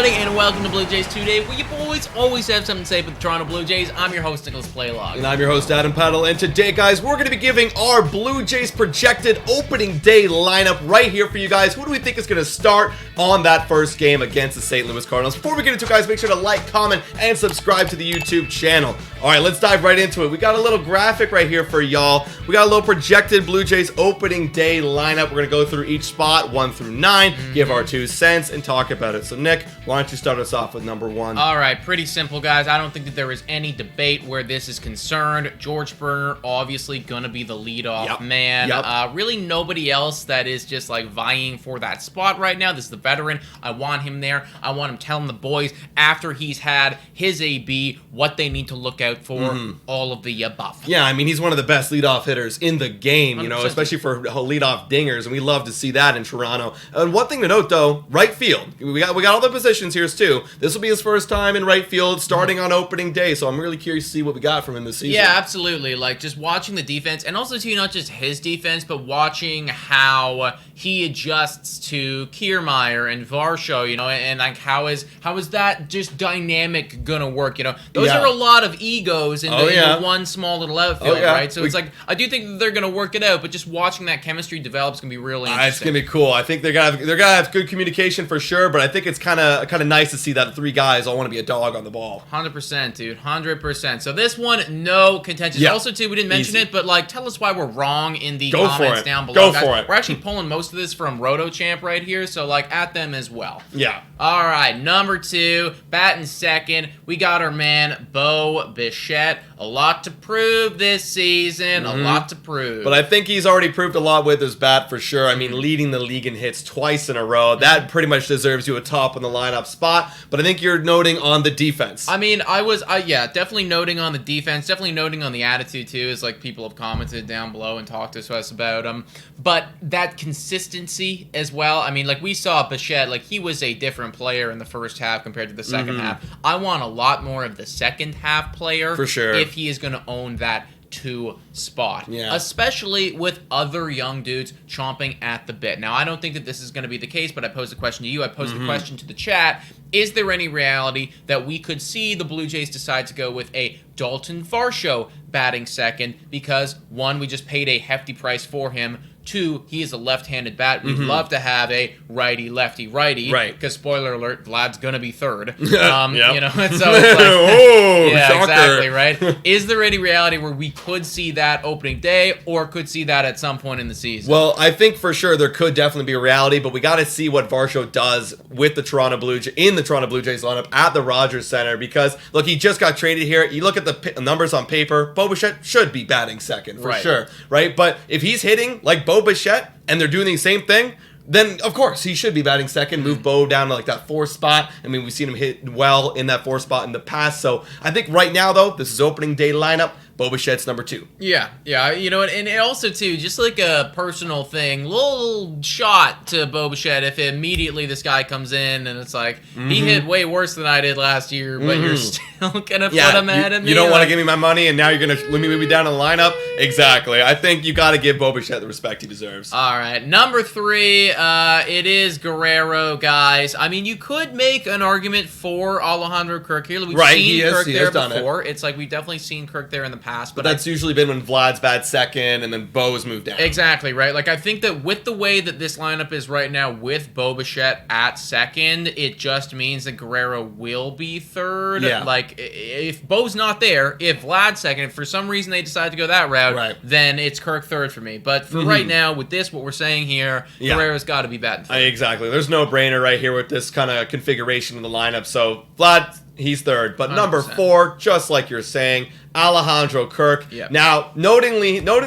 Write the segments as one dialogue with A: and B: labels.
A: everybody, and welcome to Blue Jays Today, where you boys always have something to say about the Toronto Blue Jays. I'm your host, Nicholas Playlog.
B: And I'm your host, Adam Paddle, and today, guys, we're going to be giving our Blue Jays projected opening day lineup right here for you guys. Who do we think is going to start on that first game against the St. Louis Cardinals? Before we get into it, guys, make sure to like, comment, and subscribe to the YouTube channel. All right, let's dive right into it. We got a little graphic right here for y'all. We got a little projected Blue Jays opening day lineup. We're going to go through each spot, 1 through 9, give our 2 cents, and talk about it. So, Nick, why don't you start us off with number 1?
A: All right, pretty simple, guys. I don't think that there is any debate where this is concerned. George Springer, obviously going to be the leadoff man. Really nobody else that is just like vying for that spot right now. This is the veteran. I want him there. I want him telling the boys after he's had his AB what they need to look out for, all of the above.
B: Yeah, I mean, he's one of the best leadoff hitters in the game, you
A: 100%.
B: know, especially for leadoff dingers, and we love to see that in Toronto. And one thing to note, though, right field. We got all the positions here, too. This will be his first time in right field starting on opening day, so I'm really curious to see what we got from him this season.
A: Yeah, absolutely. Like, just watching the defense, and also, too, not just his defense, but watching how he adjusts to Kiermaier and Varsho, you know, and like how is that just dynamic gonna work, you know? Those are a lot of egos in the one small little outfield, right? So it's like, I do think that they're gonna work it out, but just watching that chemistry develop is gonna be really interesting.
B: It's gonna be cool. I think they're gonna have good communication for sure, but I think it's kind of nice to see that 3 guys all want to be a dog on the ball.
A: 100%, dude. 100%. So this one, no contention.
B: Yeah.
A: Also, too, we didn't mention it, but like, tell us why we're wrong in the
B: Go
A: comments
B: for it.
A: down below.
B: Go for it.
A: We're actually pulling most of this from RotoChamp right here, so like at them as well.
B: Yeah.
A: All right, number 2, batting second, we got our man Bo Bichette. A lot to prove this season, a lot to prove.
B: But I think he's already proved a lot with his bat for sure. I mean, leading the league in hits twice in a row. That pretty much deserves you a top in the lineup spot. But I think you're noting on the defense.
A: I mean, definitely noting on the defense, definitely noting on the attitude too, as like people have commented down below and talked to us about them. But that consistency as well. I mean, like we saw Bichette, like he was a different player in the first half compared to the second half. I want a lot more of the second half player
B: for sure
A: if he is going to own that 2 spot, especially with other young dudes chomping at the bit. Now, I don't think that this is going to be the case, but I posed a question to you. I posed a question to the chat. Is there any reality that we could see the Blue Jays decide to go with a Daulton Varsho batting second because, 1, we just paid a hefty price for him, 2, he is a left-handed bat. We'd love to have a righty, lefty, righty.
B: Right.
A: Because, spoiler alert, Vlad's going to be third.
B: You
A: know, and so it's like... yeah,
B: shocker.
A: exactly, right? Is there any reality where we could see that opening day or could see that at some point in the season?
B: Well, I think for sure there could definitely be a reality, but we got to see what Varsho does with the Toronto Blue Jays, in the Toronto Blue Jays lineup at the Rogers Center because, look, he just got traded here. You look at the numbers on paper, Bo Bichette should be batting second for sure, right? But if he's hitting like Bo Bichette and they're doing the same thing, then of course he should be batting second. Move Bo down to like that 4th spot. I mean, we've seen him hit well in that 4th spot in the past. So I think right now though, this is opening day lineup. Bo Bichette's number 2.
A: Yeah, you know, and also, too, just like a personal thing, little shot to Bo Bichette if immediately this guy comes in and it's like, he hit way worse than I did last year, but you're still going to put him ahead of me.
B: You don't want to give me my money and now you're going to let me move me down in the lineup? Exactly. I think you got to give Bo Bichette the respect he deserves.
A: All right, number 3, it is Guerrero, guys. I mean, you could make an argument for Alejandro Kirk here. We've seen Kirk there before. It's like we've definitely seen Kirk there in the past.
B: But that's usually been when Vlad's bat second and then Bo's moved down.
A: Exactly, right? Like, I think that with the way that this lineup is right now with Bo Bichette at second, it just means that Guerrero will be third.
B: Yeah.
A: Like, if Bo's not there, if Vlad's second, if for some reason they decide to go that route, then it's Kirk third for me. But for right now, with this, what we're saying here, Guerrero's got to be batting third.
B: Exactly. There's no brainer right here with this kind of configuration of the lineup. So, Vlad, he's third. But 100%. Number 4, just like you're saying, Alejandro Kirk. Now, noting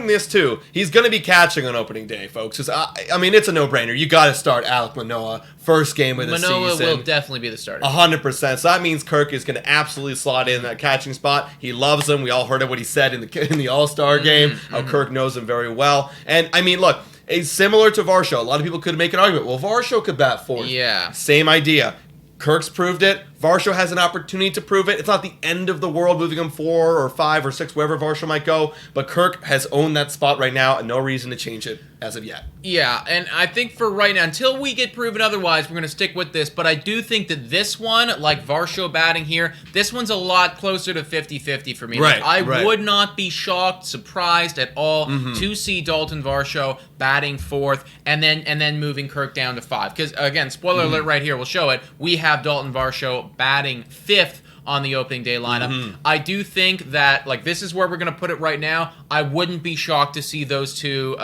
B: this too, he's going to be catching on opening day, folks. I mean, it's a no-brainer. You got to start Alek Manoah first game of the season.
A: Manoah will definitely be the starter.
B: 100%. So that means Kirk is going to absolutely slot in that catching spot. He loves him. We all heard what he said in the All-Star game. How Kirk knows him very well. And I mean, look. Similar to Varsho, a lot of people could make an argument. Well, Varsho could bat fourth.
A: Yeah.
B: Same idea. Kirk's proved it. Varsho has an opportunity to prove it. It's not the end of the world moving him 4 or 5 or 6, wherever Varsho might go, but Kirk has owned that spot right now and no reason to change it as of yet.
A: Yeah, and I think for right now, until we get proven otherwise, we're going to stick with this, but I do think that this one, like Varsho batting here, this one's a lot closer to 50-50 for me.
B: Right,
A: I would not be shocked, surprised at all to see Daulton Varsho batting 4th and then moving Kirk down to 5. Because, again, spoiler alert right here, we'll show it. We have Daulton Varsho batting 5th on the opening day lineup. I do think that, like, this is where we're going to put it right now. I wouldn't be shocked to see those two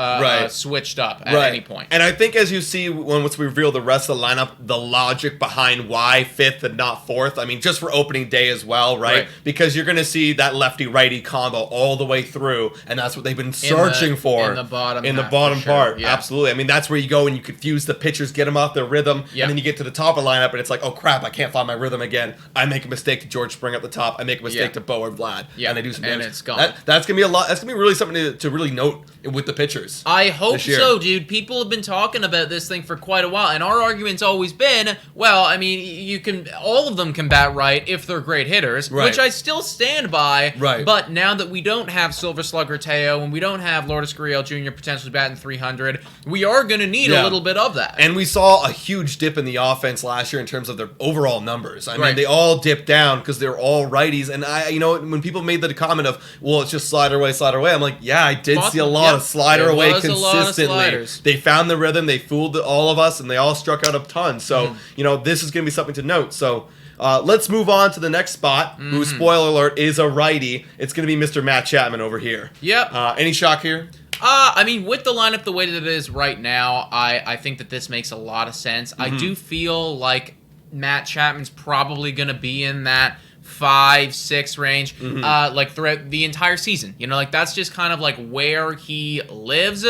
A: switched up at any point.
B: And I think as you see, once we reveal the rest of the lineup, the logic behind why 5th and not 4th, I mean, just for opening day as well, right? Because you're going to see that lefty-righty combo all the way through, and that's what they've been searching for.
A: In the bottom
B: part.
A: Yeah.
B: Absolutely. I mean, that's where you go and you confuse the pitchers, get them off their rhythm, and then you get to the top of the lineup, and it's like, oh, crap, I can't find my rhythm again. I make a mistake to George Spring up the top. I make a mistake to Bo or Vlad. And they do some damage.
A: And it's gone.
B: That's going to be a lot. That's going to be really something to really note with the pitchers.
A: I hope so, dude. People have been talking about this thing for quite a while, and our argument's always been, well, I mean, all of them can bat right if they're great hitters, which I still stand by. But now that we don't have Silver Slugger Teo and we don't have Lourdes Gurriel Jr. potentially batting 300, we are going to need a little bit of that.
B: And we saw a huge dip in the offense last year in terms of their overall numbers. I mean, they all dipped down because they're all righties. And when people made the comment of, well, it's just slider away, I'm like, yeah, I did see a lot of slider away consistently. They found the rhythm, they fooled all of us, and they all struck out a ton. So, this is going to be something to note. So, let's move on to the next spot, who, spoiler alert, is a righty. It's going to be Mr. Matt Chapman over here. Any shock here?
A: I mean, with the lineup the way that it is right now, I think that this makes a lot of sense. I do feel like Matt Chapman's probably going to be in that 5-6 range, like throughout the entire season. Like that's just kind of like where he lives.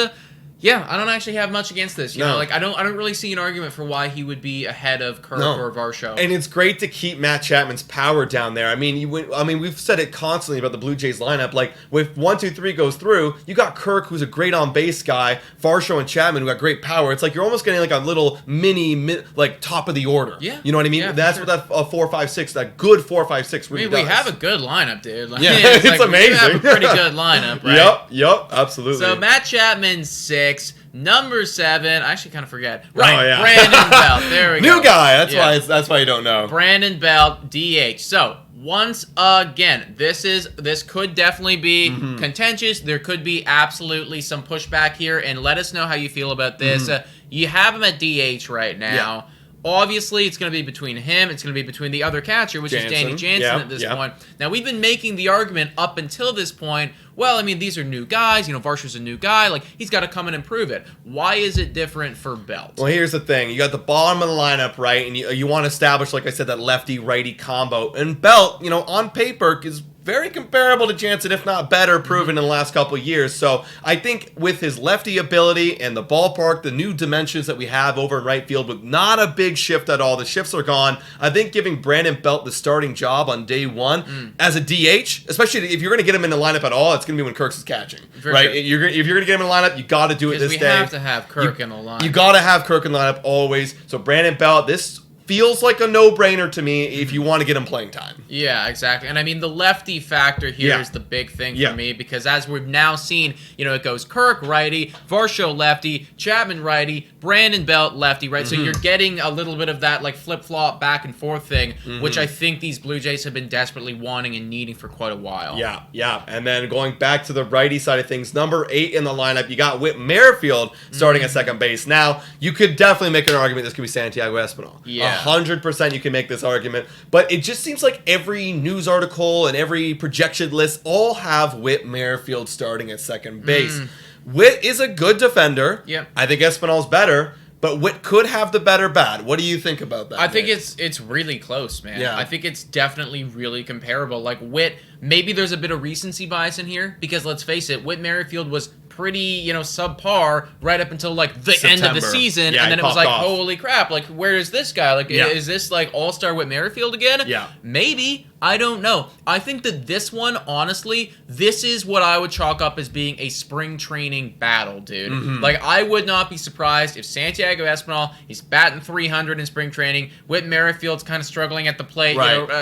A: Yeah, I don't actually have much against this. You know, like I don't really see an argument for why he would be ahead of Kirk or Varsho.
B: And it's great to keep Matt Chapman's power down there. I mean, we've said it constantly about the Blue Jays lineup. Like with 1, 2, 3 goes through, you got Kirk, who's a great on base guy, Varsho and Chapman, who got great power. It's like you're almost getting like a little mini like top of the order.
A: Yeah,
B: you know what I mean.
A: Yeah,
B: that's what that 4-5-6, that good 4-5-6 really does.
A: We have a good lineup, dude. Like,
B: it's like, amazing.
A: We have a pretty good lineup, right?
B: Yep, absolutely.
A: So Matt Chapman 6. Number 7, I actually kind of forget.
B: Right,
A: Brandon Belt. There we go.
B: New guy. That's why you don't know.
A: Brandon Belt, DH. So once again, this could definitely be contentious. There could be absolutely some pushback here, and let us know how you feel about this. You have him at DH right now.
B: Yeah.
A: Obviously, it's going to be between him. It's going to be between the other catcher, which is Danny Jansen at this point. Now, we've been making the argument up until this point, well, I mean, these are new guys. Varsho's a new guy. Like, he's got to come in and prove it. Why is it different for Belt?
B: Well, here's the thing. You got the bottom of the lineup, right? And you want to establish, like I said, that lefty-righty combo. And Belt, on paper, is very comparable to Jansen, if not better, proven in the last couple of years. So I think with his lefty ability and the ballpark, the new dimensions that we have over in right field, with not a big shift at all, the shifts are gone. I think giving Brandon Belt the starting job on day one as a DH, especially if you're going to get him in the lineup at all, it's going to be when Kirk's is catching, right? If you're going to get him in the lineup, you got to do it this day.
A: We have to have Kirk in the lineup.
B: You got to have Kirk in the lineup always. So Brandon Belt, this feels like a no-brainer to me if you want to get him playing time.
A: Yeah, exactly. And I mean, the lefty factor here is the big thing for me, because as we've now seen, it goes Kirk righty, Varsho lefty, Chapman righty, Brandon Belt lefty, right? So you're getting a little bit of that like flip-flop back and forth thing, which I think these Blue Jays have been desperately wanting and needing for quite a while.
B: Yeah. And then going back to the righty side of things, number 8 in the lineup, you got Whit Merrifield starting at second base. Now, you could definitely make an argument this could be Santiago Espinal.
A: Yeah.
B: 100% you can make this argument, but it just seems like every news article and every projection list all have Whit Merrifield starting at second base. Whit is a good defender. I think Espinal's better, but Whit could have the better bat. What do you think about that?
A: I think it's really close, man. I think it's definitely really comparable. Like Whit, maybe there's a bit of recency bias in here, because let's face it, Whit Merrifield was pretty, subpar right up until like the end of the season, and then it was like, holy crap, like where is this guy? Like, is this like all-star Whit Merrifield again? Maybe, I don't know. I think that this one, honestly, this is what I would chalk up as being a spring training battle, dude. Like, I would not be surprised if Santiago Espinal, he's batting 300 in spring training, Whit Merrifield's kind of struggling at the plate,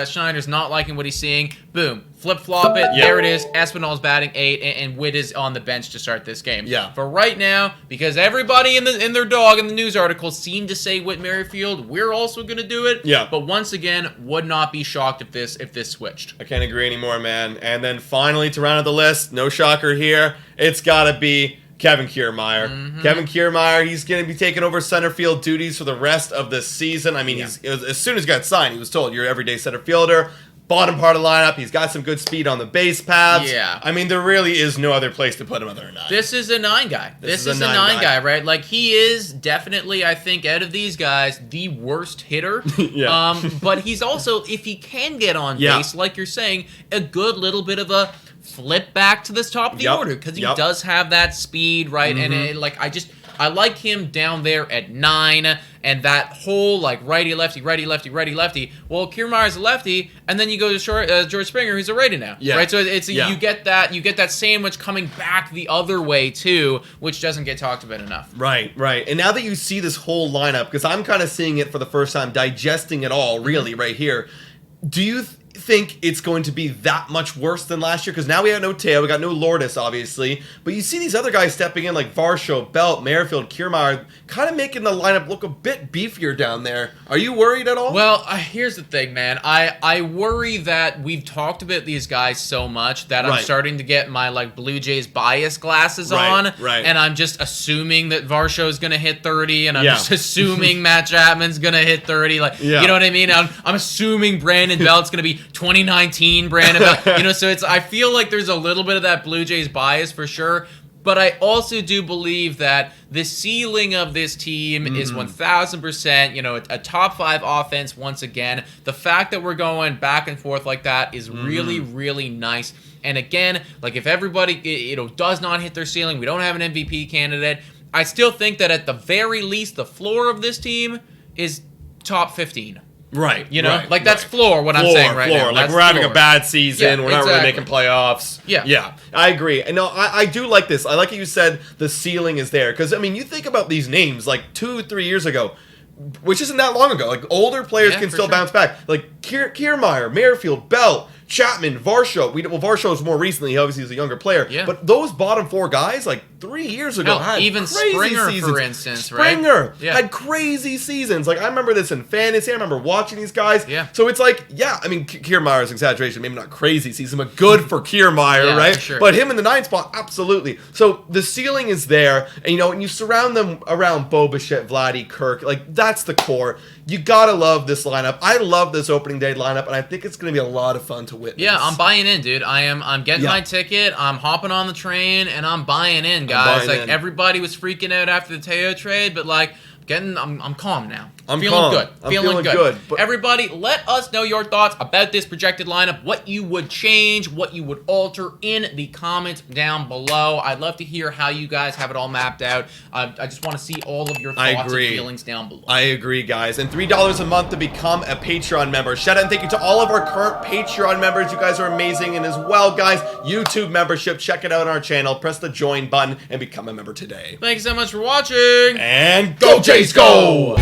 A: Schneider's not liking what he's seeing, boom, flip-flop it, there it is, Espinal's batting 8, and Whit is on the bench to start this game.
B: Yeah.
A: For right now, because everybody in their dog in the news article seemed to say Whit Merrifield, we're also going to do it.
B: Yeah.
A: But once again, would not be shocked if this switched.
B: I can't agree anymore, man. And then finally, to round out the list, no shocker here, it's got to be Kevin Kiermaier. Kevin Kiermaier, he's going to be taking over center field duties for the rest of the season. I mean, as soon as he got signed, he was told, you're everyday center fielder. Bottom part of the lineup, he's got some good speed on the base paths.
A: Yeah.
B: I mean, there really is no other place to put him other than 9.
A: This is a 9 guy. This is a 9 guy, right? Like, he is definitely, I think, out of these guys, the worst hitter. But he's also, if he can get on base, like you're saying, a good little bit of a flip back to the top of the order, because he does have that speed, right? And I like him down there at 9, and that whole, like, righty-lefty, righty-lefty, righty-lefty. Well, Kiermaier's a lefty, and then you go to George Springer, who's a righty now. Right? So you get that sandwich coming back the other way, too, which doesn't get talked about enough.
B: Right. And now that you see this whole lineup, because I'm kind of seeing it for the first time, digesting it all, really, right here, do you think it's going to be that much worse than last year? Because now we have no Teo, we got no Lourdes, obviously, but you see these other guys stepping in like Varsho, Belt, Merrifield, Kiermaier, kind of making the lineup look a bit beefier down there. Are you worried at all?
A: Well, here's the thing, man. I worry that we've talked about these guys so much that I'm starting to get my, like, Blue Jays bias glasses on, and I'm just assuming that Varsho's going to hit 30, and I'm just assuming Matt Chapman's going to hit 30. Like, you know what I mean? I'm assuming Brandon Belt's going to be 2019 Brandon Belt. So I feel like there's a little bit of that Blue Jays bias for sure. But I also do believe that the ceiling of this team is 1,000%, a top 5 offense once again. The fact that we're going back and forth like that is really, really nice. And again, like, if everybody, does not hit their ceiling, we don't have an MVP candidate, I still think that at the very least, the floor of this team is top 15.
B: Right.
A: That's floor, what I'm saying right now.
B: Like, we're having a bad season. We're not really making playoffs. Yeah. I agree. And no, I do like this. I like how you said the ceiling is there. Because, I mean, you think about these names, like, 2-3 years ago, which isn't that long ago. Like, older players can still bounce back. Like, Kiermaier, Merrifield, Belt, Chapman, Varsho. Varsho is more recently. Obviously, he's a younger player. Yeah. But those bottom 4 guys, like, 3 years ago, had
A: even
B: crazy
A: Springer,
B: seasons.
A: for instance,
B: Springer had crazy seasons. Like, I remember this in fantasy. I remember watching these guys. Yeah. So it's like, I mean, Kiermaier's exaggeration. Maybe not crazy season, but good for Kiermaier, right? For sure. But him in the 9th spot, absolutely. So the ceiling is there. And, and you surround them around Bo Bichette, Vladdy, Kirk. Like, that's the core. You gotta love this lineup. I love this opening day lineup, and I think it's gonna be a lot of fun to witness.
A: Yeah, I'm buying in, dude. I'm getting my ticket. I'm hopping on the train, and I'm buying in, guys. Everybody was freaking out after the Teo trade, but like, I'm calm now. I'm feeling good.
B: I'm feeling good.
A: Everybody, let us know your thoughts about this projected lineup, what you would change, what you would alter in the comments down below. I'd love to hear how you guys have it all mapped out. I just want to see all of your thoughts and feelings down below.
B: I agree, guys. And $3 a month to become a Patreon member. Shout out and thank you to all of our current Patreon members. You guys are amazing. And as well, guys, YouTube membership. Check it out on our channel. Press the join button and become a member today.
A: Thanks so much for watching.
B: And go Jays, go!